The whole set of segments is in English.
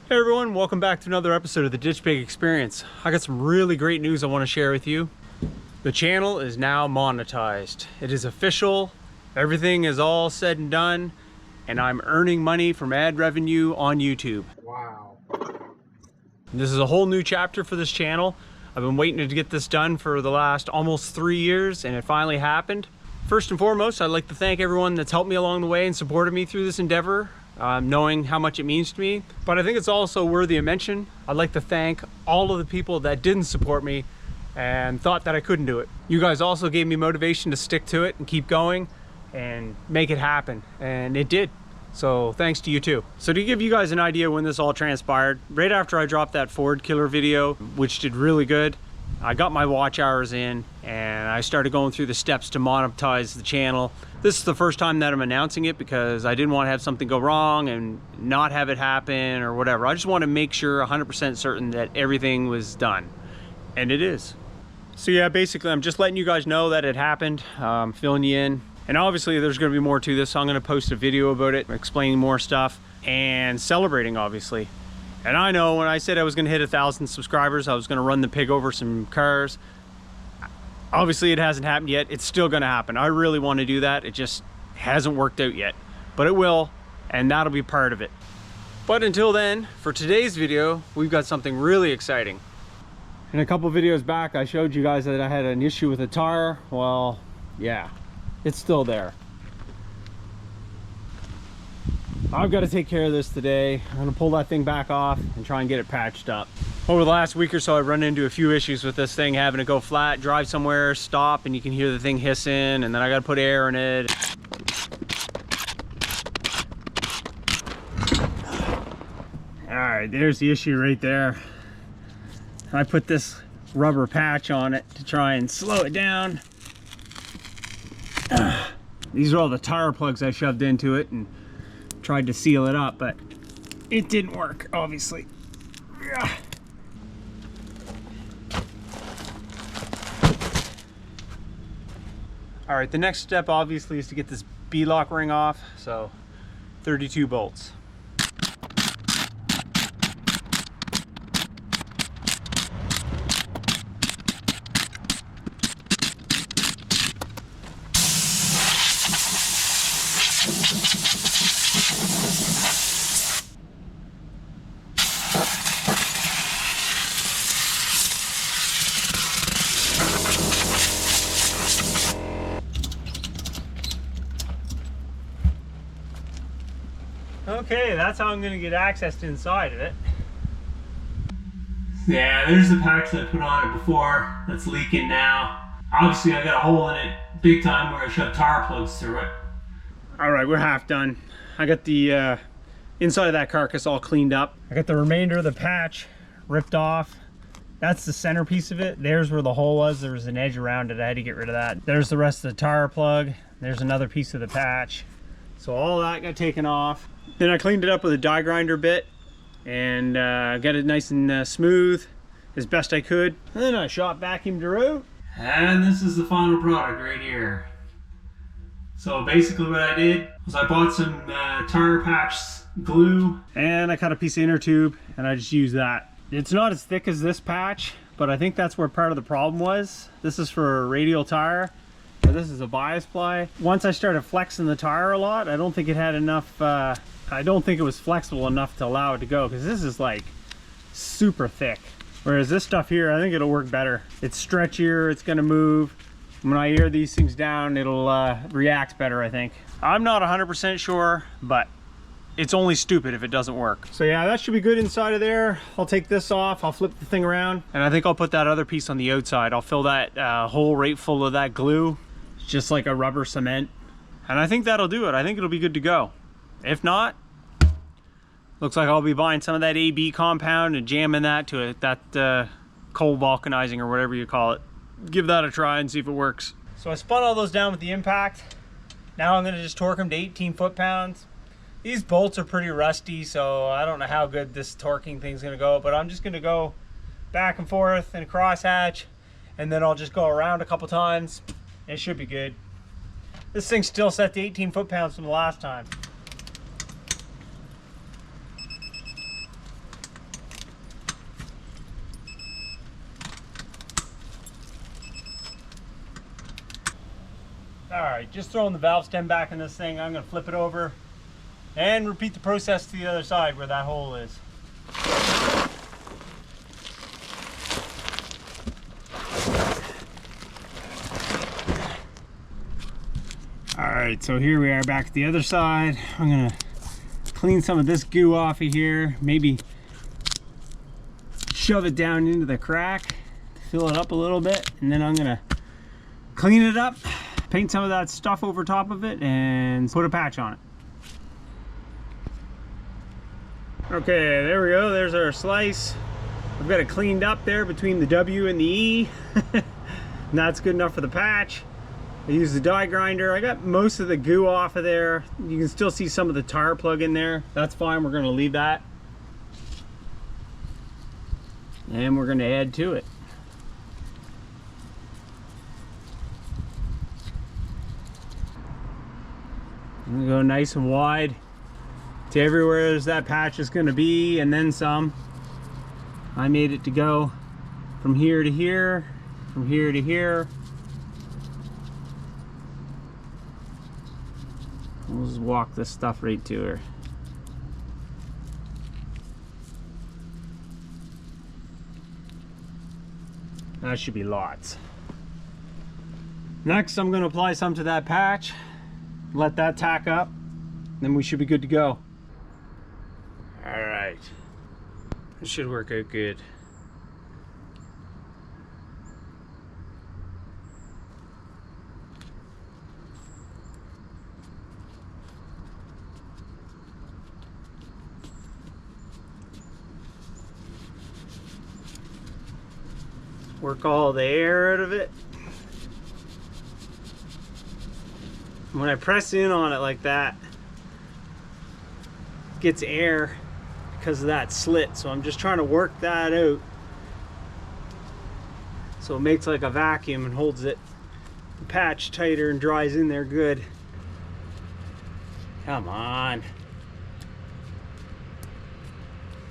Hey everyone, welcome back to another episode of the Ditch Pig Experience. I got some really great news I want to share with you. The channel is now monetized. It is official. Everything is all said and done, and I'm earning money from ad revenue on YouTube. Wow. This is a whole new chapter for this channel. I've been waiting to get this done for the last almost 3 years, and it finally happened. First and foremost, I'd like to thank everyone that's helped me along the way and supported me through this endeavor. Knowing how much it means to me, but I think it's also worthy of mention. I'd like to thank all of the people that didn't support me and thought that I couldn't do it. You guys also gave me motivation to stick to it and keep going and make it happen, and it did. So thanks to you too. So to give you guys an idea when this all transpired, right after I dropped that Ford killer video, which did really good, I got my watch hours in and I started going through the steps to monetize the channel. This is the first time that I'm announcing it because I didn't want to have something go wrong and not have it happen or whatever. I just want to make sure 100% certain that everything was done, and it is. So yeah, basically I'm just letting you guys know that it happened, filling you in. And obviously there's going to be more to this, so I'm going to post a video about it, explaining more stuff and celebrating, obviously. And I know when I said I was going to hit 1,000 subscribers, I was going to run the pig over some cars. Obviously it hasn't happened yet. It's still going to happen. I really want to do that. It just hasn't worked out yet, but it will, and that'll be part of it. But until then, for today's video, we've got something really exciting. In a couple videos back, I showed you guys that I had an issue with a tire. Well, yeah, it's still there. I've got to take care of this today. I'm going to pull that thing back off and try and get it patched up. Over the last week or so, I've run into a few issues with this thing, having to go flat, drive somewhere, stop, and you can hear the thing hissing, and then I got to put air in it. All right, there's the issue right there. I put this rubber patch on it to try and slow it down. These are all the tire plugs I shoved into it and tried to seal it up, but it didn't work, obviously. All right, the next step obviously is to get this bead lock ring off, so 32 bolts. Okay, that's how I'm going to get access to inside of it. Yeah, there's the patch that I put on it before that's leaking now. Obviously I got a hole in it big time where I shoved tire plugs through it. Alright, we're half done. I got the inside of that carcass all cleaned up. I got the remainder of the patch ripped off. That's the centerpiece of it. There's where the hole was. There was an edge around it. I had to get rid of that. There's the rest of the tire plug. There's another piece of the patch. So all that got taken off. Then I cleaned it up with a die grinder bit and got it nice and smooth as best I could. And then I shot vacuumed her out. And this is the final product right here. So basically what I did was I bought some tire patch glue and I cut a piece of inner tube and I just used that. It's not as thick as this patch, but I think that's where part of the problem was. This is for a radial tire. This is a bias ply. Once I started flexing the tire a lot, I don't think it had enough, I don't think it was flexible enough to allow it to go, because this is like super thick. Whereas this stuff here, I think it'll work better. It's stretchier, it's gonna move. When I air these things down, it'll react better, I think. I'm not 100% sure, but it's only stupid if it doesn't work. So yeah, that should be good inside of there. I'll take this off, I'll flip the thing around, and I think I'll put that other piece on the outside. I'll fill that hole right full of that glue. It's just like a rubber cement. And I think that'll do it. I think it'll be good to go. If not, looks like I'll be buying some of that AB compound and jamming that to it, that coal vulcanizing or whatever you call it. Give that a try and see if it works. So I spun all those down with the impact. Now I'm gonna just torque them to 18 foot-pounds. These bolts are pretty rusty, so I don't know how good this torquing thing's gonna go, but I'm just gonna go back and forth in a crosshatch, and then I'll just go around a couple times. It should be good. This thing's still set to 18 foot-pounds from the last time. All right, just throwing the valve stem back in this thing. I'm gonna flip it over and repeat the process to the other side where that hole is. All right, so here we are back at the other side. I'm gonna clean some of this goo off of here, maybe shove it down into the crack, fill it up a little bit, and then I'm gonna clean it up, paint some of that stuff over top of it, and put a patch on it. Okay, there we go, there's our slice. I've got it cleaned up there between the W and the E. And that's good enough for the patch. I used the die grinder. I got most of the goo off of there. You can still see some of the tire plug in there. That's fine, we're gonna leave that. And we're gonna add to it. I'm gonna go nice and wide to everywhere that patch is gonna be, and then some. I made it to go from here to here, from here to here. We'll just walk this stuff right to her. That should be lots. Next, I'm going to apply some to that patch, let that tack up, then we should be good to go. All right, this should work out good. Work all the air out of it. When I press in on it like that, it gets air because of that slit. So I'm just trying to work that out so it makes like a vacuum and holds it, the patch tighter, and dries in there good. Come on.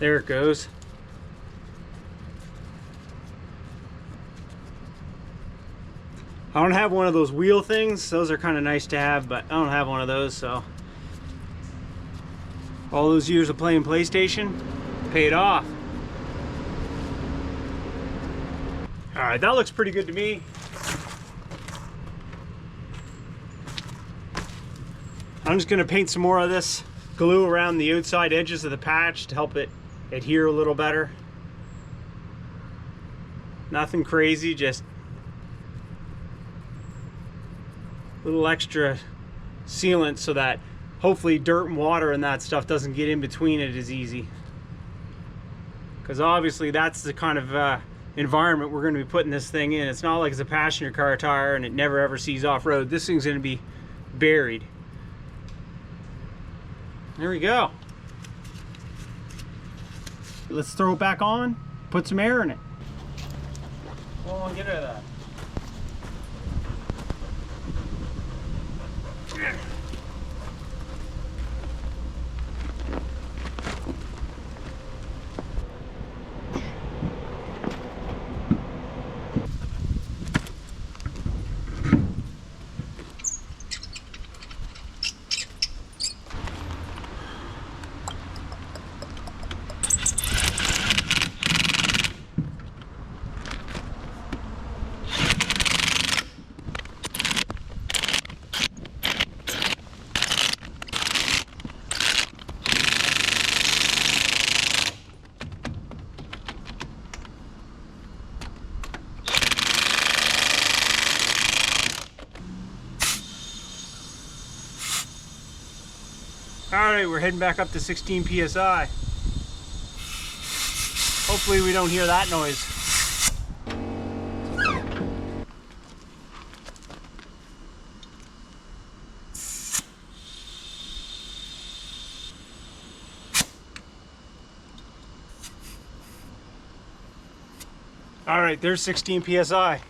There it goes. I don't have one of those wheel things. Those are kind of nice to have, but I don't have one of those, so. All those years of playing PlayStation paid off. All right, that looks pretty good to me. I'm just gonna paint some more of this glue around the outside edges of the patch to help it adhere a little better. Nothing crazy, just little extra sealant so that hopefully dirt and water and that stuff doesn't get in between it as easy. Because obviously that's the kind of environment we're going to be putting this thing in. It's not like it's a passenger car tire and it never ever sees off-road. This thing's going to be buried. There we go. Let's throw it back on, put some air in it. Come on, get rid of that. Alright, we're heading back up to 16 PSI. Hopefully we don't hear that noise. Alright, there's 16 PSI.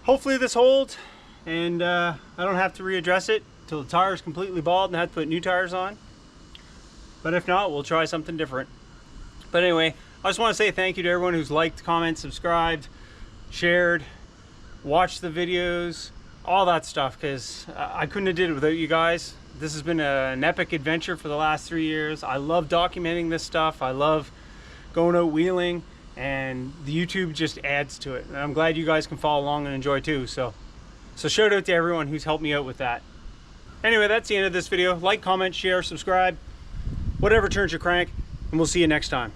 Hopefully this holds and I don't have to readdress it till the tire is completely bald and have to put new tires on. But if not, we'll try something different. But anyway, I just want to say thank you to everyone who's liked, commented, subscribed, shared, watched the videos, all that stuff, because I couldn't have did it without you guys. This has been an epic adventure for the last 3 years. I love documenting this stuff. I love going out wheeling, and the YouTube just adds to it. And I'm glad you guys can follow along and enjoy too. So shout out to everyone who's helped me out with that. Anyway, that's the end of this video. Like, comment, share, subscribe, whatever turns your crank, and we'll see you next time.